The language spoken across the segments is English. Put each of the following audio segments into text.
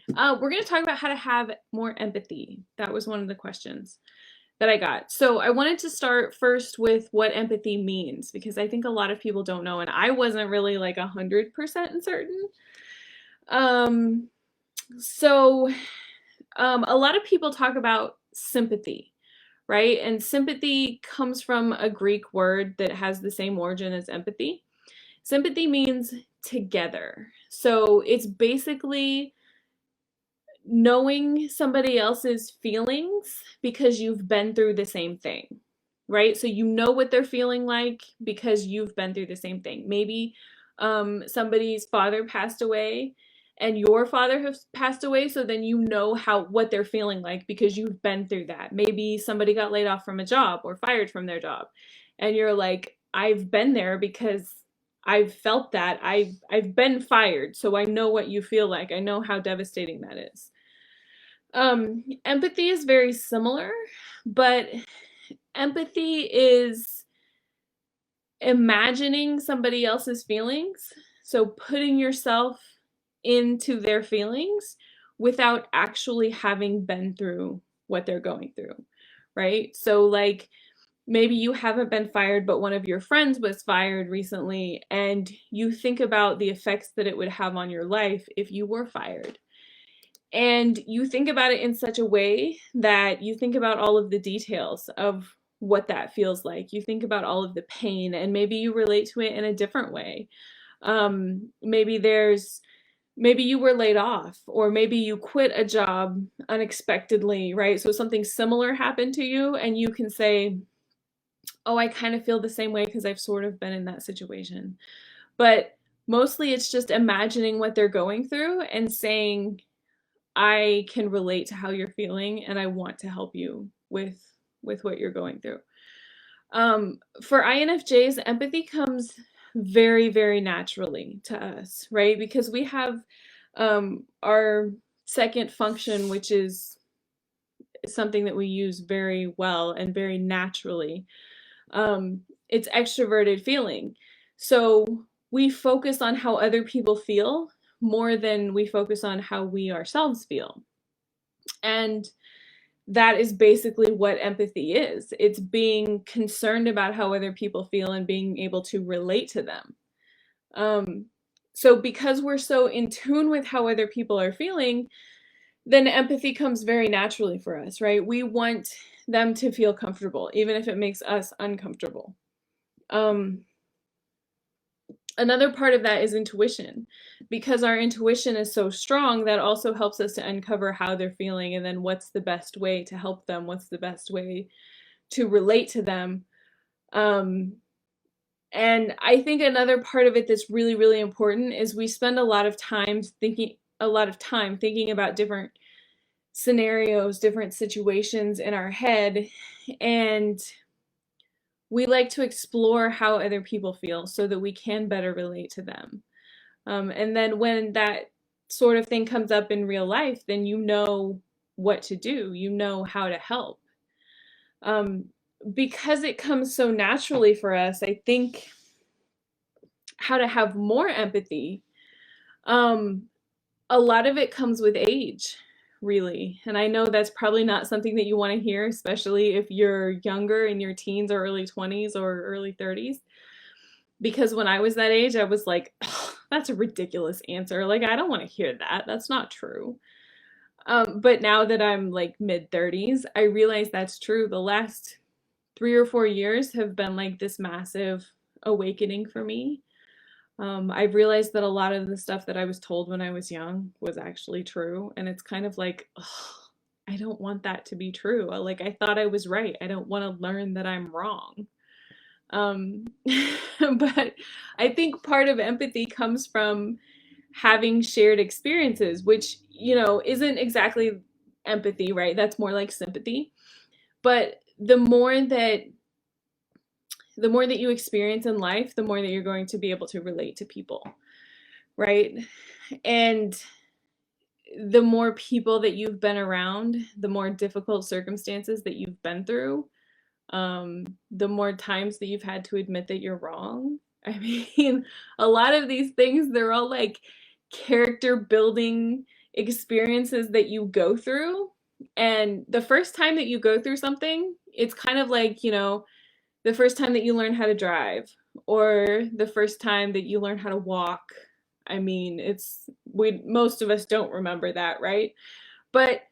We're going to talk about how to have more empathy. That was one of the questions that I got. So I wanted to start first with what empathy means because I think a lot of people don't know, and I wasn't really like 100% certain. Um, so a lot of people talk about sympathy, right? And sympathy comes from a Greek word that has the same origin as empathy. Sympathy means together. So it's basically knowing somebody else's feelings because you've been through the same thing, right? So you know what they're feeling like because you've been through the same thing. Maybe somebody's father passed away and your father has passed away, so then you know what they're feeling like because you've been through that. Maybe somebody got laid off from a job or fired from their job, and you're like, I've been there because I've felt that. I've been fired, so I know what you feel like. I know how devastating that is. Empathy is very similar, but empathy is imagining somebody else's feelings. So putting yourself into their feelings without actually having been through what they're going through, right? So, like, maybe you haven't been fired, but one of your friends was fired recently, and you think about the effects that it would have on your life if you were fired. And you think about it in such a way that you think about all of the details of what that feels like. You think about all of the pain, and maybe you relate to it in a different way. Maybe you were laid off, or maybe you quit a job unexpectedly, right? So something similar happened to you, and you can say, oh, I kind of feel the same way because I've sort of been in that situation. But mostly it's just imagining what they're going through and saying, I can relate to how you're feeling and I want to help you with what you're going through. For INFJs, empathy comes very, very naturally to us, right? Because we have our second function, which is something that we use very well and very naturally. It's extroverted feeling. So we focus on how other people feel more than we focus on how we ourselves feel. And that is basically what empathy is. It's being concerned about how other people feel and being able to relate to them. Um, so, because we're so in tune with how other people are feeling, then empathy comes very naturally for us, right? We want them to feel comfortable, even if it makes us uncomfortable. Um, Another part of that is intuition. Because our intuition is so strong, that also helps us to uncover how they're feeling and then what's the best way to help them, what's the best way to relate to them. Um, and I think another part of it that's really, really important is we spend a lot of time thinking about different scenarios, different situations in our head, and we like to explore how other people feel so that we can better relate to them. And then when that sort of thing comes up in real life, then you know what to do, you know how to help. Um, because it comes so naturally for us, I think how to have more empathy, um, a lot of it comes with age, really. And I know that's probably not something that you want to hear, especially if you're younger in your teens or early 20s or early 30s. Because when I was that age, I was like, that's a ridiculous answer. Like, I don't want to hear that. That's not true. But now that I'm like mid 30s, I realize that's true. The last 3 or 4 years have been like this massive awakening for me. I've realized that a lot of the stuff that I was told when I was young was actually true. And it's kind of like, ugh, I don't want that to be true. Like, I thought I was right. I don't want to learn that I'm wrong. Um, but I think part of empathy comes from having shared experiences, which, isn't exactly empathy, right? That's more like sympathy. But the more that you experience in life, the more that you're going to be able to relate to people, right? And the more people that you've been around, the more difficult circumstances that you've been through, the more times that you've had to admit that you're wrong. A lot of these things, they're all like character building experiences that you go through. And the first time that you go through something, it's kind of like, the first time that you learn how to drive, or the first time that you learn how to walk. I mean, most of us don't remember that, right? But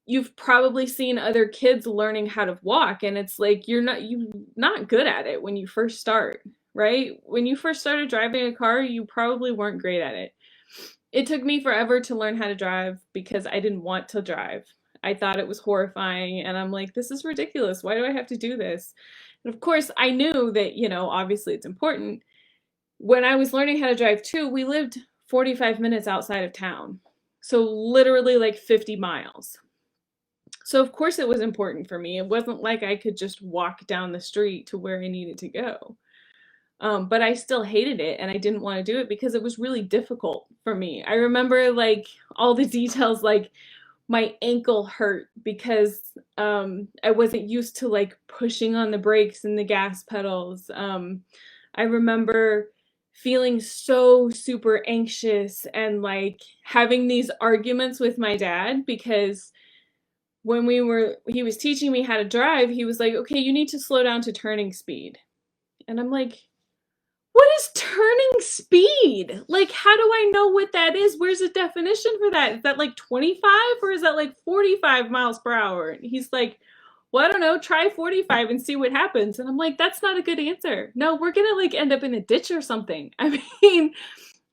you've probably seen other kids learning how to walk, and it's like you're not good at it when you first start, right? When you first started driving a car, you probably weren't great at it. It took me forever to learn how to drive because I didn't want to drive. I thought it was horrifying, and I'm like, this is ridiculous. Why do I have to do this? And of course, I knew that, obviously it's important. When I was learning how to drive too, we lived 45 minutes outside of town. So literally like 50 miles. So of course it was important for me. It wasn't like I could just walk down the street to where I needed to go. But I still hated it, and I didn't want to do it because it was really difficult for me. I remember like all the details, like my ankle hurt because I wasn't used to like pushing on the brakes and the gas pedals. I remember feeling so super anxious and like having these arguments with my dad because when he was teaching me how to drive, he was like, okay, you need to slow down to turning speed. And I'm like, what is turning speed? Like, how do I know what that is? Where's the definition for that? Is that like 25 or is that like 45 miles per hour? And he's like, well, I don't know, try 45 and see what happens. And I'm like, that's not a good answer. No, we're gonna like end up in a ditch or something. I mean,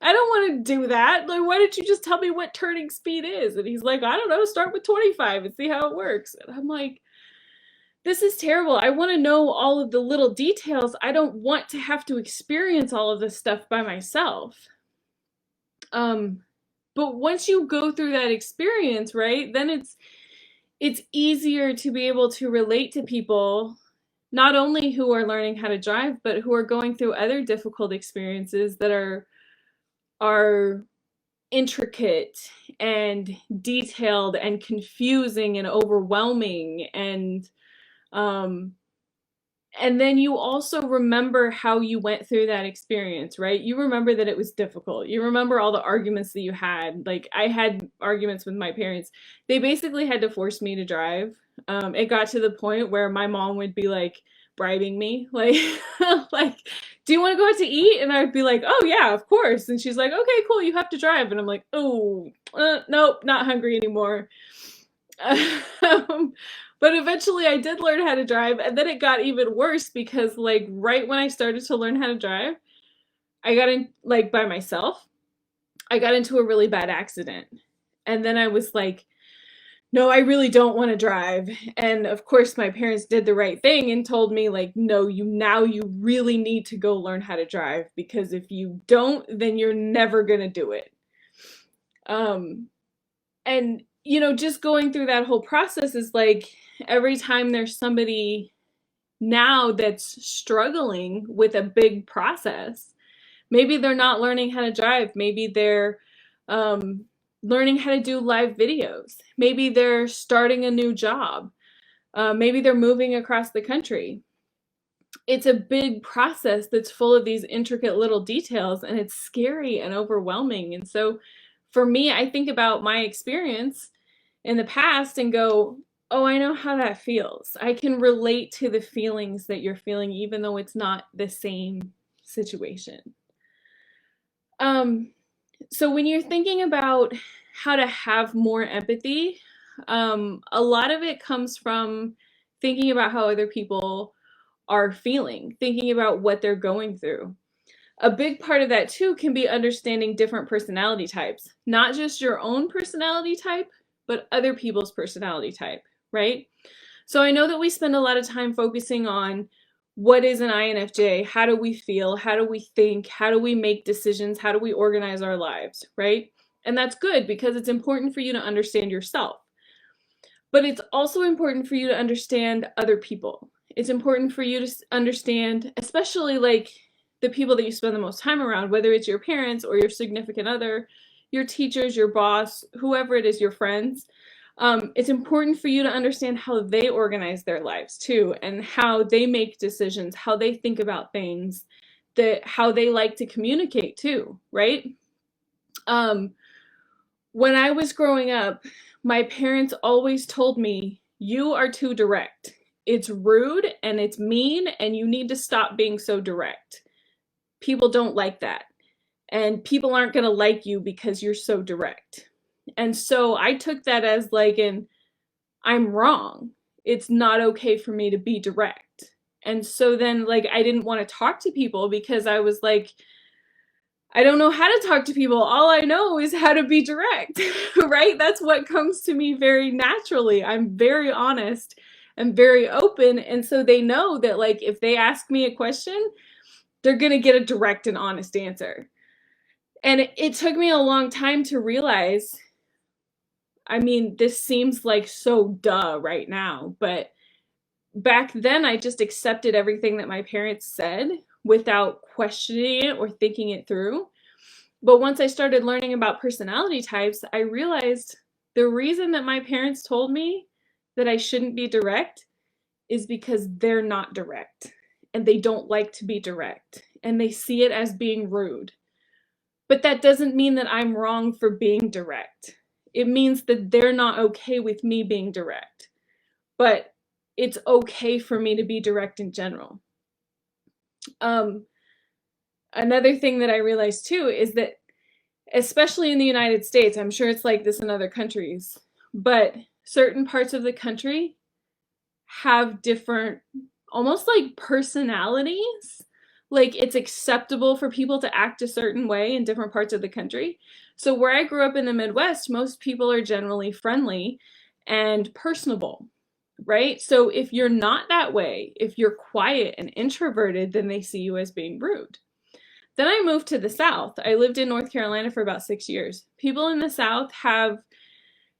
I don't want to do that. Like, why don't you just tell me what turning speed is? And he's like, I don't know, start with 25 and see how it works. And I'm like, this is terrible. I want to know all of the little details. I don't want to have to experience all of this stuff by myself. But once you go through that experience, right, then it's easier to be able to relate to people, not only who are learning how to drive, but who are going through other difficult experiences that are intricate and detailed and confusing and overwhelming, um and then you also remember how you went through that experience, right? You remember that it was difficult. You remember all the arguments that you had. Like, I had arguments with my parents. They basically had to force me to drive. It got to the point where my mom would be like bribing me, like, like, do you want to go out to eat? And I'd be like, oh yeah, of course. And she's like, okay, cool, you have to drive. And I'm like, oh, nope, not hungry anymore. Um, but eventually I did learn how to drive, and then it got even worse because like right when I started to learn how to drive, I got in like by myself. I got into a really bad accident. And then I was like, no, I really don't want to drive. And of course my parents did the right thing and told me like, no, you really need to go learn how to drive because if you don't, then you're never going to do it. And just going through that whole process is like every time there's somebody now that's struggling with a big process, maybe they're not learning how to drive, maybe they're learning how to do live videos, maybe they're starting a new job, maybe they're moving across the country. It's a big process that's full of these intricate little details, and it's scary and overwhelming. And so for me, I think about my experience in the past and go, oh, I know how that feels. I can relate to the feelings that you're feeling, even though it's not the same situation. So when you're thinking about how to have more empathy, a lot of it comes from thinking about how other people are feeling, thinking about what they're going through. A big part of that too can be understanding different personality types, not just your own personality type, but other people's personality type, right? So I know that we spend a lot of time focusing on what is an INFJ, how do we feel, how do we think, how do we make decisions, how do we organize our lives, right? And that's good because it's important for you to understand yourself. But it's also important for you to understand other people. It's important for you to understand, especially like the people that you spend the most time around, whether it's your parents or your significant other, your teachers, your boss, whoever it is, your friends. It's important for you to understand how they organize their lives too, and how they make decisions, how they think about things, how they like to communicate too, right? When I was growing up, my parents always told me, you are too direct. It's rude and it's mean, and you need to stop being so direct. People don't like that. And people aren't going to like you because you're so direct. And so I took that as like I'm wrong. It's not okay for me to be direct. And so then like I didn't want to talk to people because I was like, I don't know how to talk to people. All I know is how to be direct, right? That's what comes to me very naturally. I'm very honest and very open. And so they know that like if they ask me a question, they're going to get a direct and honest answer. And it took me a long time to realize, I mean, this seems like so duh right now, but back then I just accepted everything that my parents said without questioning it or thinking it through. But once I started learning about personality types, I realized the reason that my parents told me that I shouldn't be direct is because they're not direct and they don't like to be direct and they see it as being rude. But that doesn't mean that I'm wrong for being direct. It means that they're not okay with me being direct. But it's okay for me to be direct in general. Another thing that I realized too is that, especially in the United States, I'm sure it's like this in other countries, but certain parts of the country have different, almost like personalities. Like it's acceptable for people to act a certain way in different parts of the country. So where I grew up in the Midwest, most people are generally friendly and personable, right? So if you're not that way, if you're quiet and introverted, then they see you as being rude. Then I moved to the South. I lived in North Carolina for about 6 years. People in the South have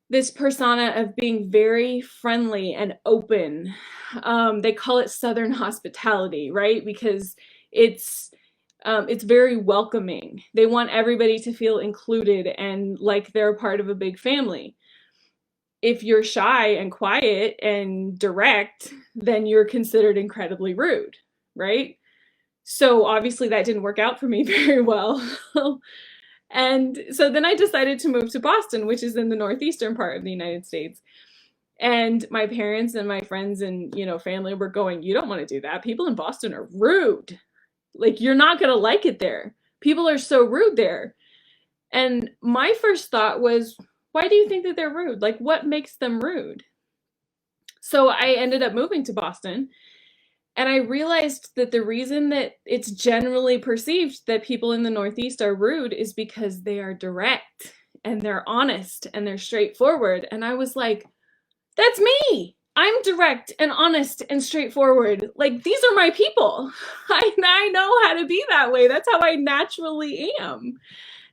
this persona of being very friendly and open. They call it Southern hospitality, right? Because it's it's very welcoming. They want everybody to feel included and like they're a part of a big family. If you're shy and quiet and direct, then you're considered incredibly rude, right? So obviously that didn't work out for me very well. And so then I decided to move to Boston, which is in the northeastern part of the United States. And my parents and my friends and, family were going, you don't want to do that. People in Boston are rude. Like, you're not going to like it there. People are so rude there. And my first thought was, why do you think that they're rude? Like, what makes them rude? So I ended up moving to Boston. And I realized that the reason that it's generally perceived that people in the Northeast are rude is because they are direct and they're honest and they're straightforward. And I was like, that's me. I'm direct and honest and straightforward. Like, these are my people. I know how to be that way. That's how I naturally am.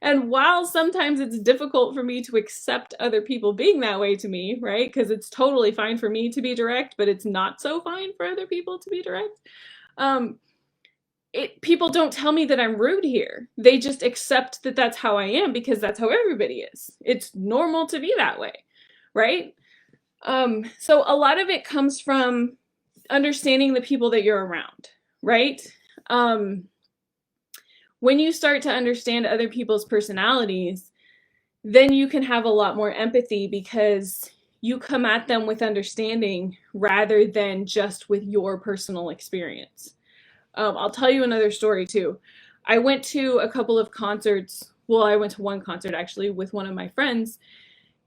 And while sometimes it's difficult for me to accept other people being that way to me, right? Because it's totally fine for me to be direct, but it's not so fine for other people to be direct. Um, People don't tell me that I'm rude here. They just accept that that's how I am because that's how everybody is. It's normal to be that way, right? So a lot of it comes from understanding the people that you're around, right? When you start to understand other people's personalities, then you can have a lot more empathy because you come at them with understanding rather than just with your personal experience. I'll tell you another story too. I went to a couple of concerts. Well, I went to one concert actually with one of my friends,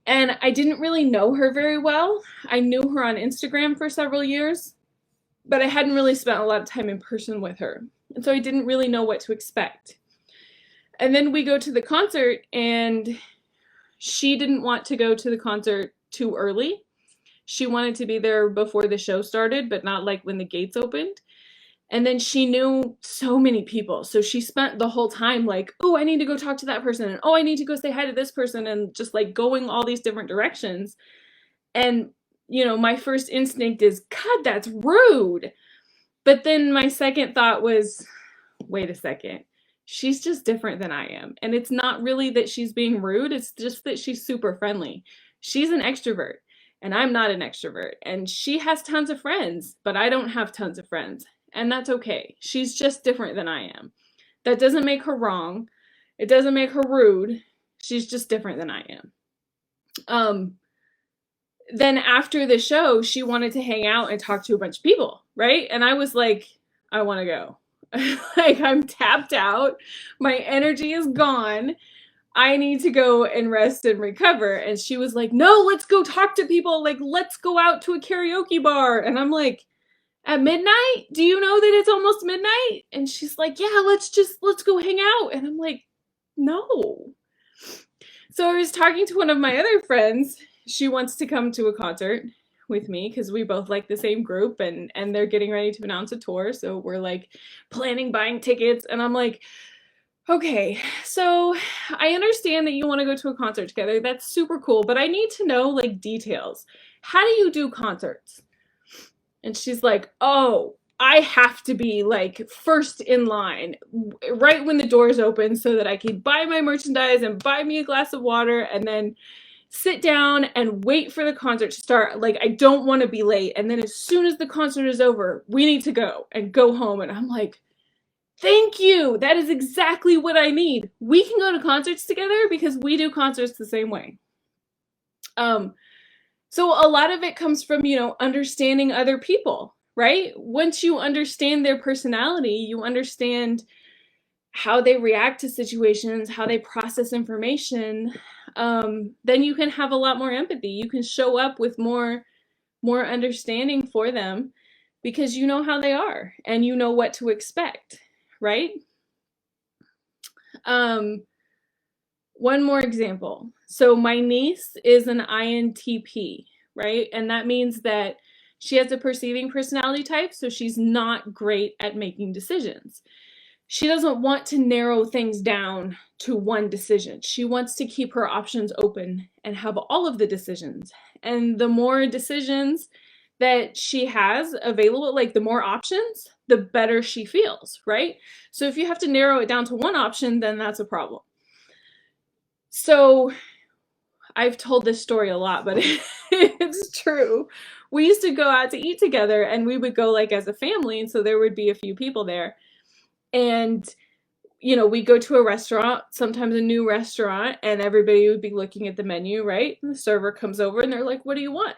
and I didn't really know her very well. I knew her on Instagram for several years, but I hadn't really spent a lot of time in person with her. And so I didn't really know what to expect. And then we go to the concert, and she didn't want to go to the concert too early. She wanted to be there before the show started, but not like when the gates opened. And then she knew so many people. So she spent the whole time like, oh, I need to go talk to that person. And oh, I need to go say hi to this person. And just like going all these different directions. And, my first instinct is, God, that's rude. But then my second thought was, wait a second. She's just different than I am. And it's not really that she's being rude. It's just that she's super friendly. She's an extrovert and I'm not an extrovert. And she has tons of friends, but I don't have tons of friends. And that's okay. She's just different than I am. That doesn't make her wrong. It doesn't make her rude. She's just different than I am. Um, then after the show, she wanted to hang out and talk to a bunch of people, right? And I was like, I want to go. Like, I'm tapped out. My energy is gone. I need to go and rest and recover. And she was like, no, let's go talk to people. Like, let's go out to a karaoke bar. And I'm like, at midnight? Do you know that it's almost midnight? And she's like, yeah, let's go hang out. And I'm like, no. So I was talking to one of my other friends. She wants to come to a concert with me because we both like the same group, and they're getting ready to announce a tour. So we're like planning buying tickets. And I'm like, okay, so I understand that you want to go to a concert together. That's super cool, but I need to know like details. How do you do concerts? And she's like, oh, I have to be like first in line right when the doors open so that I can buy my merchandise and buy me a glass of water and then sit down and wait for the concert to start. Like, I don't want to be late. And then as soon as the concert is over, we need to go and go home. And I'm like, thank you. That is exactly what I need. We can go to concerts together because we do concerts the same way. So a lot of it comes from, understanding other people, right? Once you understand their personality, you understand how they react to situations, how they process information, then you can have a lot more empathy. You can show up with more understanding for them because you know how they are and you know what to expect, right? One more example. So my niece is an INTP, right? And that means that she has a perceiving personality type, so she's not great at making decisions. She doesn't want to narrow things down to one decision. She wants to keep her options open and have all of the decisions. And the more decisions that she has available, like the more options, the better she feels, right? So if you have to narrow it down to one option, then that's a problem. So I've told this story a lot, but it's true. We used to go out to eat together and we would go like as a family. And so there would be a few people there. And, we go to a restaurant, sometimes a new restaurant, and everybody would be looking at the menu, right? And the server comes over and they're like, what do you want?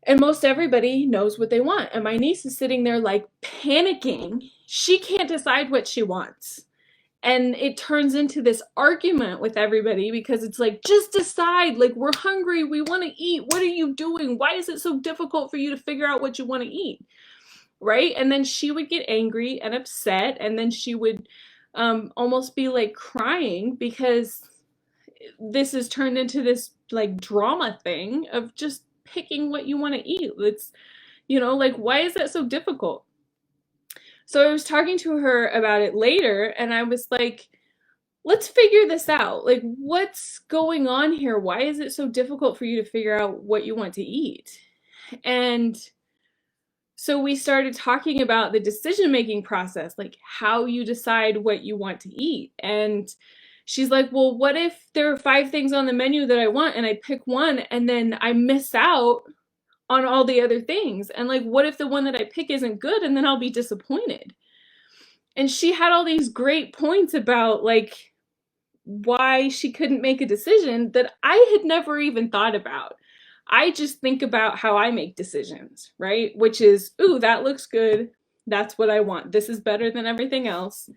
And most everybody knows what they want. And my niece is sitting there like panicking. She can't decide what she wants. And it turns into this argument with everybody because it's like, just decide, like, we're hungry, we want to eat, what are you doing? Why is it so difficult for you to figure out what you want to eat? Right? And then she would get angry and upset, and then she would almost be like crying because this has turned into this like drama thing of just picking what you want to eat. It's, like, why is that so difficult? So I was talking to her about it later, and I was like, let's figure this out. Like, what's going on here? Why is it so difficult for you to figure out what you want to eat? And so we started talking about the decision-making process, like how you decide what you want to eat. And she's like, well, what if there are 5 things on the menu that I want and I pick one and then I miss out on all the other things? And like, what if the one that I pick isn't good and then I'll be disappointed? And she had all these great points about like why she couldn't make a decision that I had never even thought about. I just think about how I make decisions, right? Which is, ooh, that looks good. That's what I want. This is better than everything else.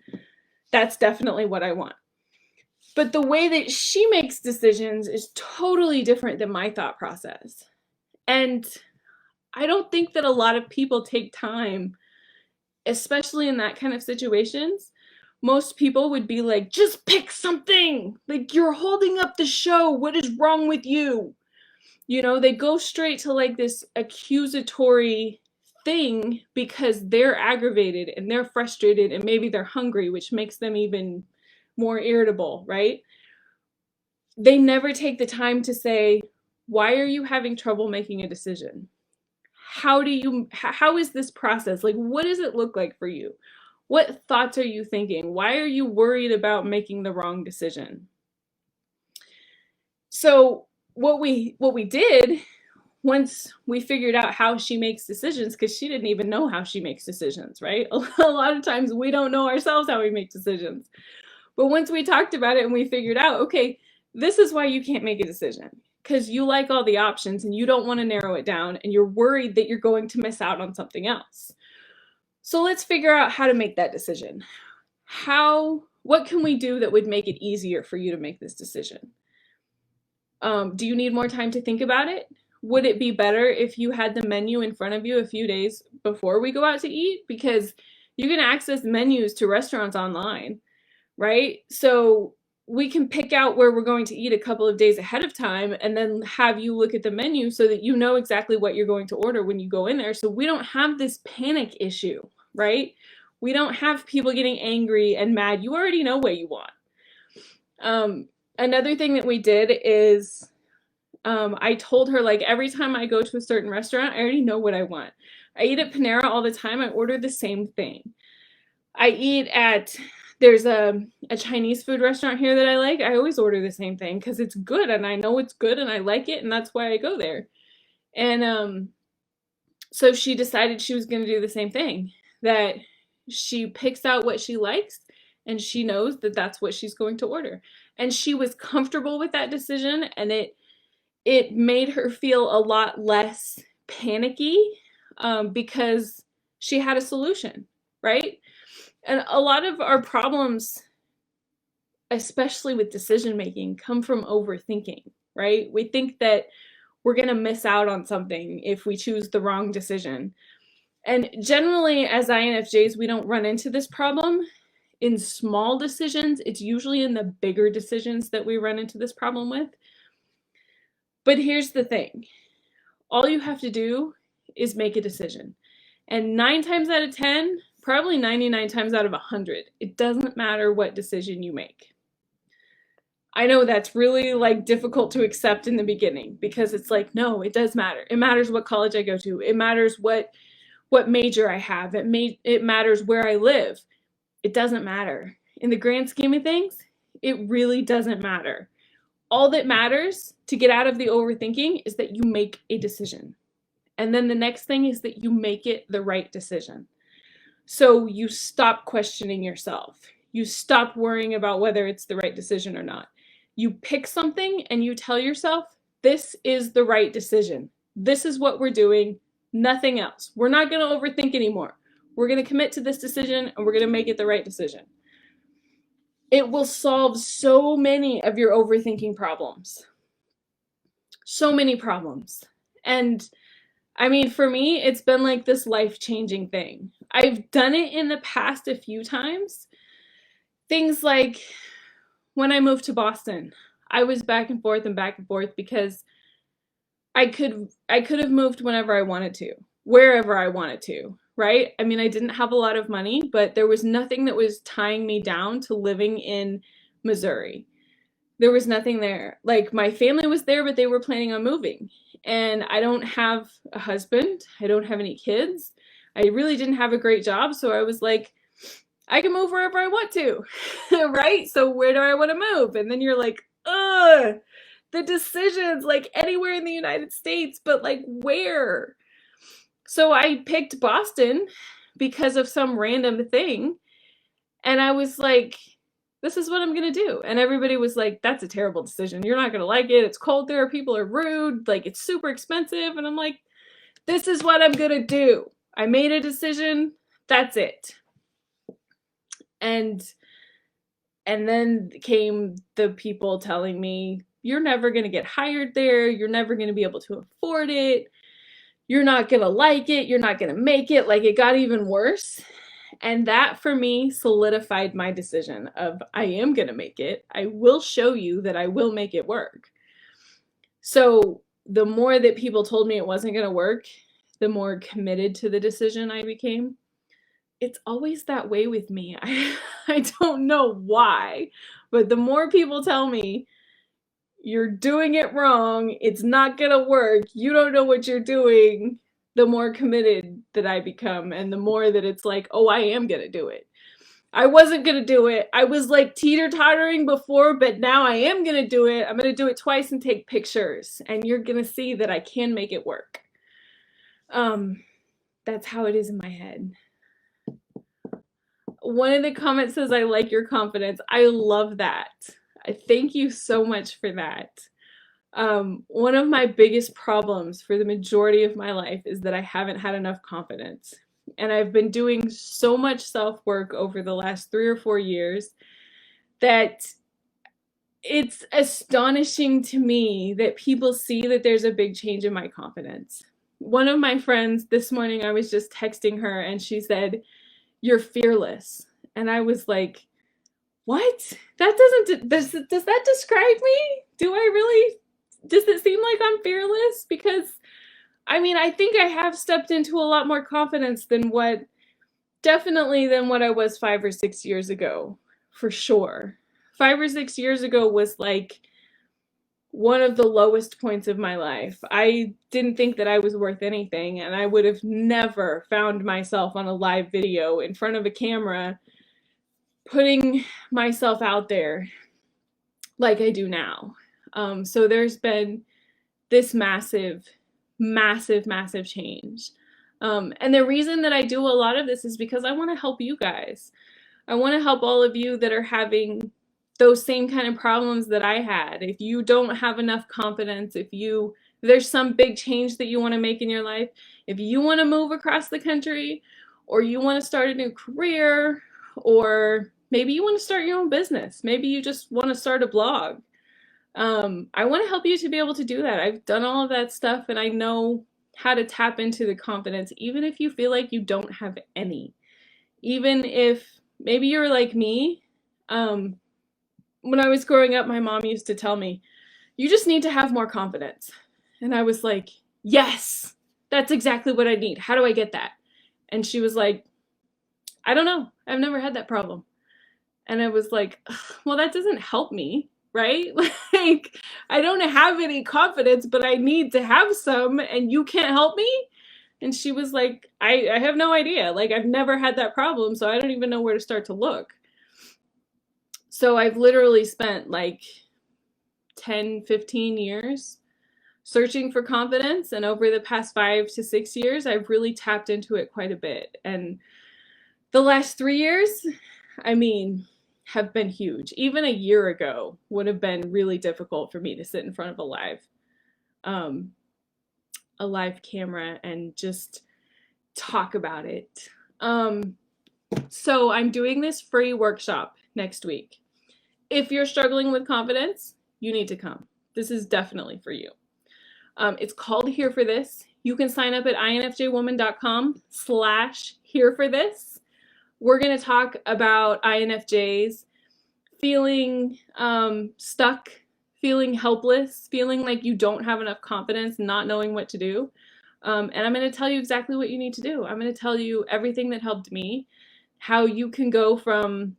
That's definitely what I want. But the way that she makes decisions is totally different than my thought process. And I don't think that a lot of people take time, especially in that kind of situations. Most people would be like, just pick something. Like, you're holding up the show. What is wrong with you? They go straight to like this accusatory thing because they're aggravated and they're frustrated and maybe they're hungry, which makes them even more irritable, right? They never take the time to say, why are you having trouble making a decision? How is this process? Like, what does it look like for you? What thoughts are you thinking? Why are you worried about making the wrong decision? So what we did once we figured out how she makes decisions, because she didn't even know how she makes decisions, right? A lot of times we don't know ourselves how we make decisions. But once we talked about it and we figured out, okay, this is why you can't make a decision. because you like all the options and you don't want to narrow it down and you're worried that you're going to miss out on something else. So let's figure out how to make that decision. What can we do that would make it easier for you to make this decision? Do you need more time to think about it? Would it be better if you had the menu in front of you a few days before we go out to eat? Because you can access menus to restaurants online, right? So we can pick out where we're going to eat a couple of days ahead of time and then have you look at the menu so that you know exactly what you're going to order when you go in there. So we don't have this panic issue, right? We don't have people getting angry and mad. You already know what you want. Another thing that we did is I told her, like, every time I go to a certain restaurant, I already know what I want. I eat at Panera all the time. I order the same thing. There's a Chinese food restaurant here that I like. I always order the same thing because it's good and I know it's good and I like it and that's why I go there. And so she decided she was going to do the same thing, that she picks out what she likes and she knows that that's what she's going to order. And she was comfortable with that decision, and it made her feel a lot less panicky because she had a solution, right? And a lot of our problems, especially with decision making, come from overthinking, right? We think that we're going to miss out on something if we choose the wrong decision. And generally, as INFJs, we don't run into this problem in small decisions. It's usually in the bigger decisions that we run into this problem with. But here's the thing. All you have to do is make a decision. And 9 times out of 10, probably 99 times out of 100, it doesn't matter what decision you make. I know that's really like difficult to accept in the beginning because it's like, no, it does matter. It matters what college I go to. It matters what major I have. It matters where I live. It doesn't matter. In the grand scheme of things, it really doesn't matter. All that matters to get out of the overthinking is that you make a decision. And then the next thing is that you make it the right decision. So you stop questioning yourself. You stop worrying about whether it's the right decision or not. You pick something and you tell yourself, this is the right decision. This is what we're doing, nothing else. We're not going to overthink anymore. We're going to commit to this decision and we're going to make it the right decision. It will solve so many of your overthinking problems. So many problems. And I mean, for me, it's been like this life-changing thing. I've done it in the past a few times. Things like when I moved to Boston, I was back and forth because I could have moved whenever I wanted to, wherever I wanted to, right? I mean, I didn't have a lot of money, but there was nothing that was tying me down to living in Missouri. There was nothing there. Like, my family was there, but they were planning on moving. And I don't have a husband. I don't have any kids. I really didn't have a great job. So I was like, I can move wherever I want to, right? So where do I want to move? And then you're like, ugh, the decisions, like anywhere in the United States, but like where? So I picked Boston because of some random thing. And I was like, this is what I'm going to do. And everybody was like, that's a terrible decision. You're not going to like it. It's cold there. People are rude. Like, it's super expensive. And I'm like, this is what I'm going to do. I made a decision. That's it. And then came the people telling me, you're never going to get hired there. You're never going to be able to afford it. You're not going to like it. You're not going to make it. Like, it got even worse. And that, for me, solidified my decision of, I am going to make it. I will show you that I will make it work. So the more that people told me it wasn't going to work, the more committed to the decision I became. It's always that way with me. I don't know why, but the more people tell me, you're doing it wrong, it's not going to work, you don't know what you're doing, the more committed that I become, and the more that it's like, oh, I am going to do it. I wasn't going to do it. I was like teeter-tottering before, but now I am going to do it. I'm going to do it twice and take pictures, and you're going to see that I can make it work. That's how it is in my head. One of the comments says, I like your confidence. I love that. I thank you so much for that. One of my biggest problems for the majority of my life is that I haven't had enough confidence. And I've been doing so much self work over the last 3 or 4 years that it's astonishing to me that people see that there's a big change in my confidence. One of my friends this morning, I was just texting her and she said, "You're fearless." And I was like, "What? That does that describe me? Do I really, does it seem like I'm fearless?" Because I mean, I think I have stepped into a lot more confidence than definitely than what I was 5 or 6 years ago, for sure. 5 or 6 years ago was like one of the lowest points of my life. I didn't think that I was worth anything, and I would have never found myself on a live video in front of a camera putting myself out there like I do now. So there's been this massive, massive, massive change. And the reason that I do a lot of this is because I want to help you guys. I want to help all of you that are having those same kind of problems that I had. If you don't have enough confidence, if there's some big change that you want to make in your life, if you want to move across the country, or you want to start a new career, or maybe you want to start your own business, maybe you just want to start a blog. I want to help you to be able to do that. I've done all of that stuff and I know how to tap into the confidence, even if you feel like you don't have any. Even if maybe you're like me. When I was growing up, my mom used to tell me, "You just need to have more confidence." And I was like, "Yes, that's exactly what I need. How do I get that?" And she was like, "I don't know. I've never had that problem." And I was like, "Well, that doesn't help me, right?" Like, I don't have any confidence, but I need to have some, and you can't help me? And she was like, I have no idea. Like, I've never had that problem, so I don't even know where to start to look. So I've literally spent like 10, 15 years searching for confidence. And over the past 5 to 6 years, I've really tapped into it quite a bit. And the last 3 years, I mean, have been huge. Even a year ago would have been really difficult for me to sit in front of um, a live camera and just talk about it. So I'm doing this free workshop next week. If you're struggling with confidence, you need to come. This is definitely for you. It's called Here for This. You can sign up at infjwoman.com/hereforthis. We're going to talk about INFJs feeling stuck, feeling helpless, feeling like you don't have enough confidence, not knowing what to do. And I'm going to tell you exactly what you need to do. I'm going to tell you everything that helped me, how you can go from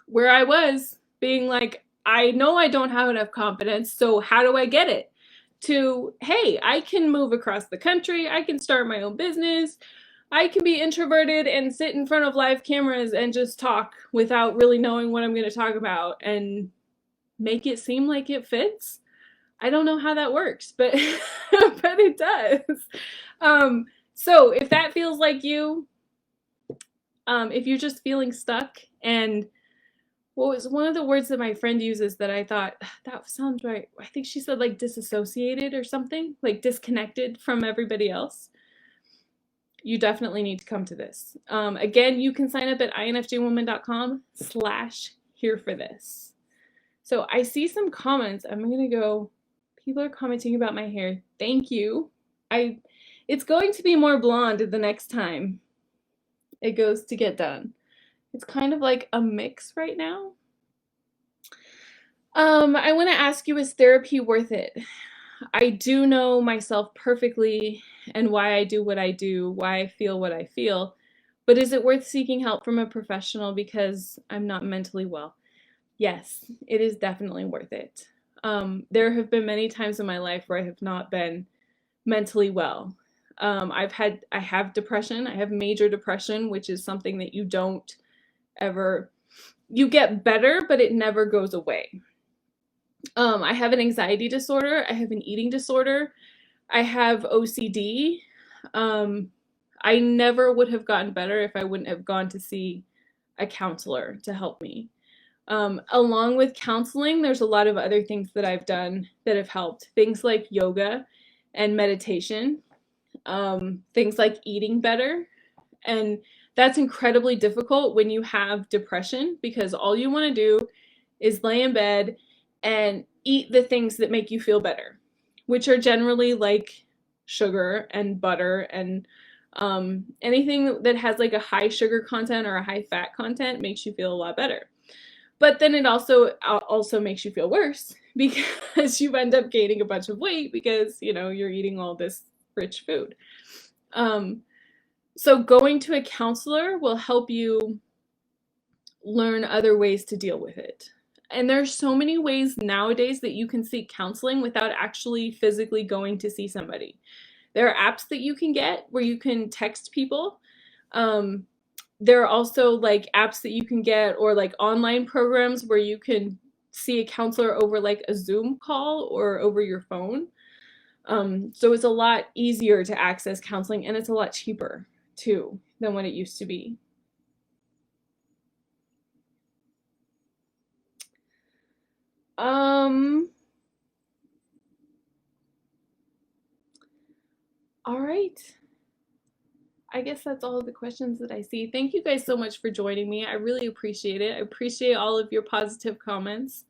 where I was being like, "I know I don't have enough confidence, so how do I get it?" to, "Hey, I can move across the country, I can start my own business, I can be introverted and sit in front of live cameras and just talk without really knowing what I'm going to talk about and make it seem like it fits." I don't know how that works, but but it does. So if that feels like you, if you're just feeling stuck, and what was one of the words that my friend uses that I thought that sounds right? I think she said like disassociated or something, like disconnected from everybody else. You definitely need to come to this. Again, you can sign up at infjwoman.com/hereforthis. So I see some comments. I'm gonna go. People are commenting about my hair. Thank you. It's going to be more blonde the next time it goes to get done. It's kind of like a mix right now. I want to ask you, is therapy worth it? I do know myself perfectly and why I do what I do, why I feel what I feel, but is it worth seeking help from a professional because I'm not mentally well? Yes, it is definitely worth it. There have been many times in my life where I have not been mentally well. I have depression. I have major depression, which is something that you don't ever, you get better, but it never goes away. I have an anxiety disorder. I have an eating disorder. I have OCD. I never would have gotten better if I wouldn't have gone to see a counselor to help me. Along with counseling, there's a lot of other things that I've done that have helped. Things like yoga and meditation, things like eating better. And that's incredibly difficult when you have depression, because all you want to do is lay in bed and eat the things that make you feel better, which are generally like sugar and butter and anything that has like a high sugar content or a high fat content makes you feel a lot better. But then it also makes you feel worse because you end up gaining a bunch of weight because, you know, you're eating all this rich food. So going to a counselor will help you learn other ways to deal with it. And there's so many ways nowadays that you can seek counseling without actually physically going to see somebody. There are apps that you can get where you can text people. There are also like apps that you can get, or like online programs where you can see a counselor over like a Zoom call or over your phone. So it's a lot easier to access counseling, and it's a lot cheaper too than what it used to be. All right. I guess that's all of the questions that I see. Thank you guys so much for joining me. I really appreciate it. I appreciate all of your positive comments.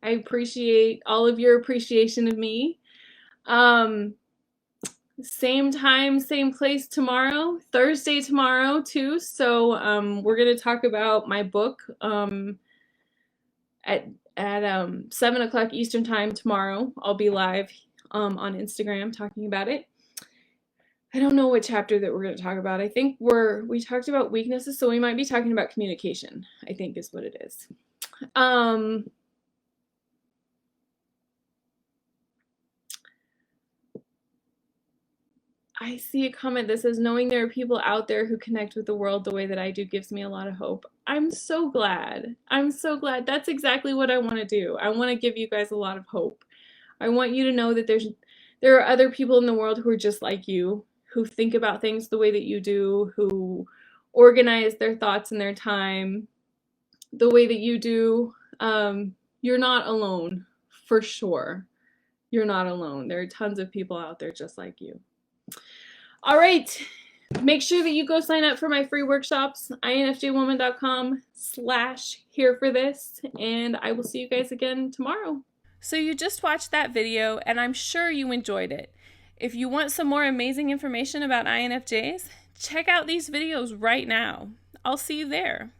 I appreciate all of your appreciation of me. Same time, same place tomorrow, Thursday tomorrow too. So we're gonna talk about my book at 7 o'clock Eastern time tomorrow. I'll be live on Instagram talking about it. I don't know what chapter that we're going to talk about. I think we talked about weaknesses, so we might be talking about communication, I think is what it is. I see a comment that says, knowing there are people out there who connect with the world the way that I do gives me a lot of hope. I'm so glad. I'm so glad. That's exactly what I want to do. I want to give you guys a lot of hope. I want you to know that there are other people in the world who are just like you, who think about things the way that you do, who organize their thoughts and their time the way that you do. You're not alone, for sure. You're not alone. There are tons of people out there just like you. All right. Make sure that you go sign up for my free workshops, infjwoman.com/here-for-this, and I will see you guys again tomorrow. So you just watched that video, and I'm sure you enjoyed it. If you want some more amazing information about INFJs, check out these videos right now. I'll see you there.